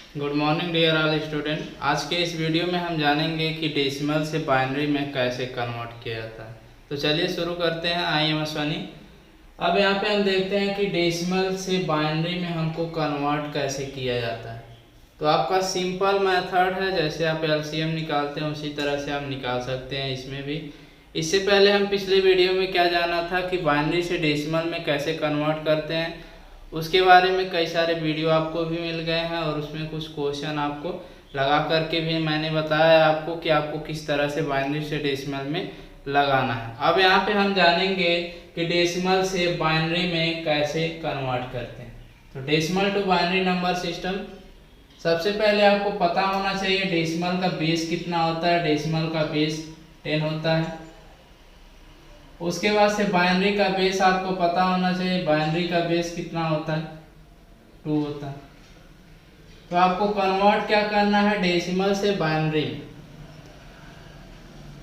Good morning dear all student. आज के इस वीडियो में हम जानेंगे कि डेसिमल से बाइनरी में कैसे कन्वर्ट किया जाता है। तो चलिए शुरू करते हैं। I am Ashwani. अब यहाँ पे हम देखते हैं कि डेसिमल से बाइनरी में हमको कन्वर्ट कैसे किया जाता है। तो आपका सिंपल मेथड है, जैसे आप एलसीएम निकालते हैं उसी तरह से आप निकाल सकते हैं इसमें भी। इससे पहले हम पिछले वीडियो में क्या जाना था कि बाइनरी से डेसिमल में कैसे कन्वर्ट करते हैं, उसके बारे में कई सारे वीडियो आपको भी मिल गए हैं और उसमें कुछ क्वेश्चन आपको लगा करके भी मैंने बताया आपको कि आपको किस तरह से बाइनरी से डेसिमल में लगाना है। अब यहाँ पे हम जानेंगे कि डेसिमल से बाइनरी में कैसे कन्वर्ट करते हैं। तो decimal to binary number system, सबसे पहले आपको पता होना चाहिए डेसिमल का बेस कितना होता है। डेसिमल का बेस 10 होता है। उसके बाद से बाइनरी का बेस आपको पता होना चाहिए। बाइनरी का बेस कितना होता है? 2 होता है। तो आपको कन्वर्ट क्या करना है डेसिमल से बाइनरी में,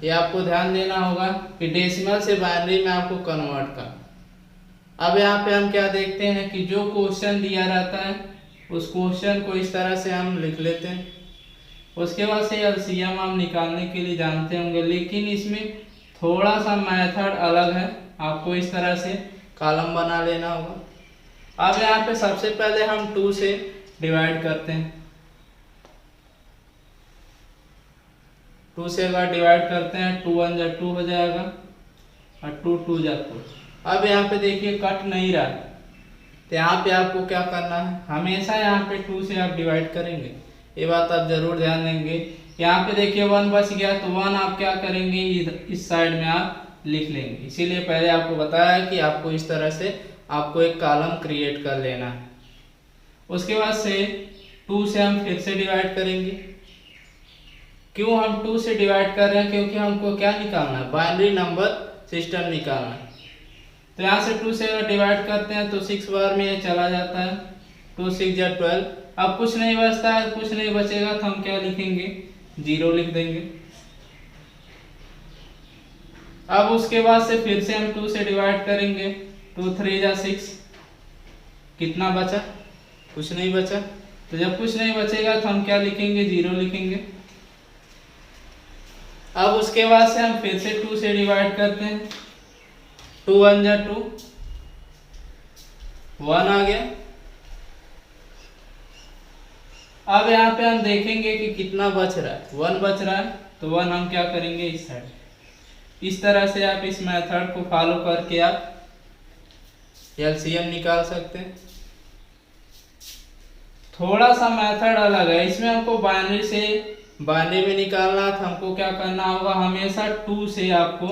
ये आपको ध्यान देना होगा कि डेसिमल से बाइनरी में आपको कन्वर्ट करना। अब यहाँ पे हम क्या देखते हैं कि जो क्वेश्चन दिया रहता है उस क्वेश्चन को इस तरह से हम लिख लेते हैं। उसके बाद से एलसीएम हम निकालने के लिए जानते होंगे, लेकिन इसमें थोड़ा सा मेथड अलग है। आपको इस तरह से कॉलम बना लेना होगा। अब यहाँ पे सबसे पहले हम 2 से डिवाइड करते हैं। 2 से अगर डिवाइड करते हैं 2 1 जा 2 हो जाएगा और 2 2 जा 2। अब यहाँ पे देखिए कट नहीं रहा, तो यहाँ पे आपको क्या करना है, हमेशा यहाँ पे 2 से आप डिवाइड करेंगे। ये बात आप जरूर ध्यान देंगे। यहाँ पे देखिए 1 बच गया, तो 1 आप क्या करेंगे, इस साइड में आप लिख लेंगे। इसीलिए पहले आपको बताया कि आपको इस तरह से आपको एक कॉलम क्रिएट कर लेना है। उसके बाद से 2 से हम फिर से डिवाइड करेंगे। क्यों हम 2 से डिवाइड कर रहे हैं? क्योंकि हमको क्या निकालना है, बाइनरी नंबर सिस्टम निकालना है। तो यहाँ से 2 से अगर डिवाइड करते हैं तो 6 बार में ये चला जाता है। 2 6 जा 12। अब कुछ नहीं बचता है, कुछ नहीं बचेगा तो हम क्या लिखेंगे, 0 लिख देंगे। अब उसके बाद से फिर से हम 2 से डिवाइड करेंगे। 2 3 जा 6। कितना बचा? कुछ नहीं बचा। तो जब कुछ नहीं बचेगा तो हम क्या लिखेंगे, 0 लिखेंगे। अब उसके बाद से हम फिर से 2 से डिवाइड करते हैं। 2 1 जा 2, 1 आ गया। अब यहाँ पे हम देखेंगे कि कितना बच रहा है, 1 बच रहा है। तो 1 हम क्या करेंगे, इस साइड। इस तरह से आप इस मेथड को फॉलो करके आप एलसीएम निकाल सकते हैं। थोड़ा सा मेथड अलग है, इसमें हमको बाइनरी से बाइनरी में निकालना था। हमको क्या करना होगा, हमेशा 2 से आपको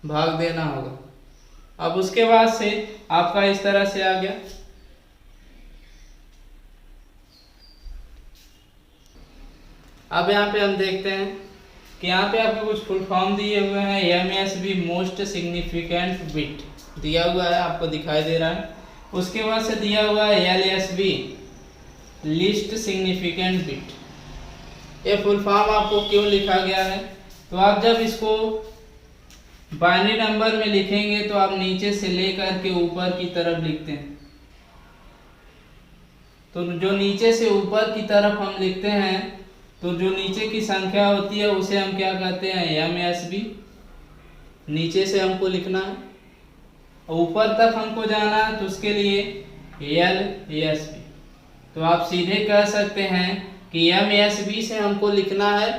भाग देना होगा। अब उसके बाद से आपका इस तरह से आ गया। अब यहाँ पे हम देखते हैं कि यहाँ पे आपको कुछ फुल फॉर्म दिए हुए हैं। MSB मोस्ट सिग्निफिकेंट बिट दिया हुआ है, आपको दिखाई दे रहा है। उसके बाद से दिया हुआ है LSB लिस्ट सिग्निफिकेंट बिट। ये फुल फॉर्म आपको क्यों लिखा गया है, तो आप जब इसको बाइनरी नंबर में लिखेंगे तो आप नीचे से लेकर के ऊपर की तरफ लिखते हैं। तो जो नीचे से ऊपर की तरफ हम लिखते हैं, तो जो नीचे की संख्या होती है उसे हम क्या कहते हैं, MSB। नीचे से हमको लिखना है, ऊपर तक हमको जाना है तो उसके लिए LSB। तो आप सीधे कह सकते हैं कि MSB से हमको लिखना है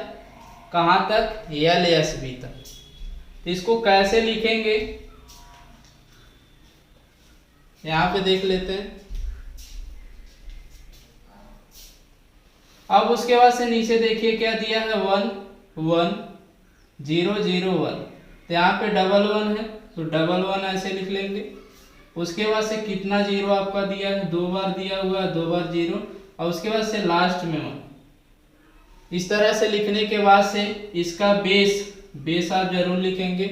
कहाँ तक, LSB तक। तो इसको कैसे लिखेंगे यहाँ पे देख लेते हैं। अब उसके बाद से नीचे देखिए क्या दिया है, 1 1 0 0 1। तो यहाँ पे डबल 1 है तो डबल 1 ऐसे लिख लेंगे। उसके बाद से कितना 0 आपका दिया है, 2 बार दिया हुआ है, 2 बार 0। और उसके बाद से लास्ट में 1। इस तरह से लिखने के बाद से इसका बेस आप जरूर लिखेंगे।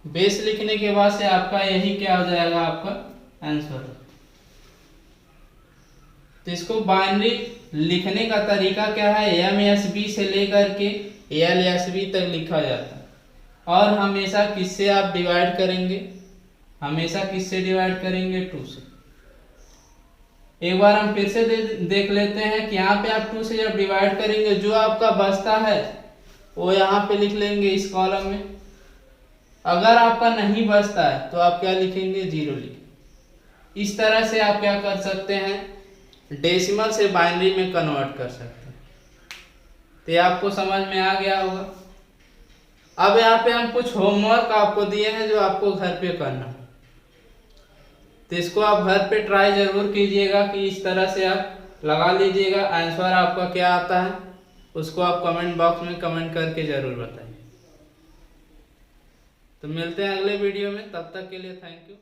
बेस लिखने के बाद से आपका यही क्या हो जाएगा, आपका आंसर। तो इसको बाइनरी लिखने का तरीका क्या है, MSB से लेकर के LSB तक लिखा जाता है। और हमेशा किससे आप डिवाइड करेंगे, हमेशा किससे डिवाइड करेंगे, 2 से। एक बार हम फिर से देख लेते हैं कि यहाँ पे आप 2 से जब डिवाइड करेंगे जो आपका बचता है वो यहाँ पे लिख लेंगे इस कॉलम में। अगर आपका नहीं बचता है तो आप क्या लिखेंगे, 0 लिखेंगे। इस तरह से आप क्या कर सकते हैं, डेसिमल से बाइनरी में कन्वर्ट कर सकते हैं। तो ये आपको समझ में आ गया होगा। अब यहाँ पे हम कुछ होमवर्क आपको दिए हैं जो आपको घर पे करना, तो इसको आप घर पे ट्राई जरूर कीजिएगा कि इस तरह से आप लगा लीजिएगा। आंसर आपका क्या आता है उसको आप कमेंट बॉक्स में कमेंट करके जरूर बताइए। तो मिलते हैं अगले वीडियो में, तब तक के लिए थैंक यू।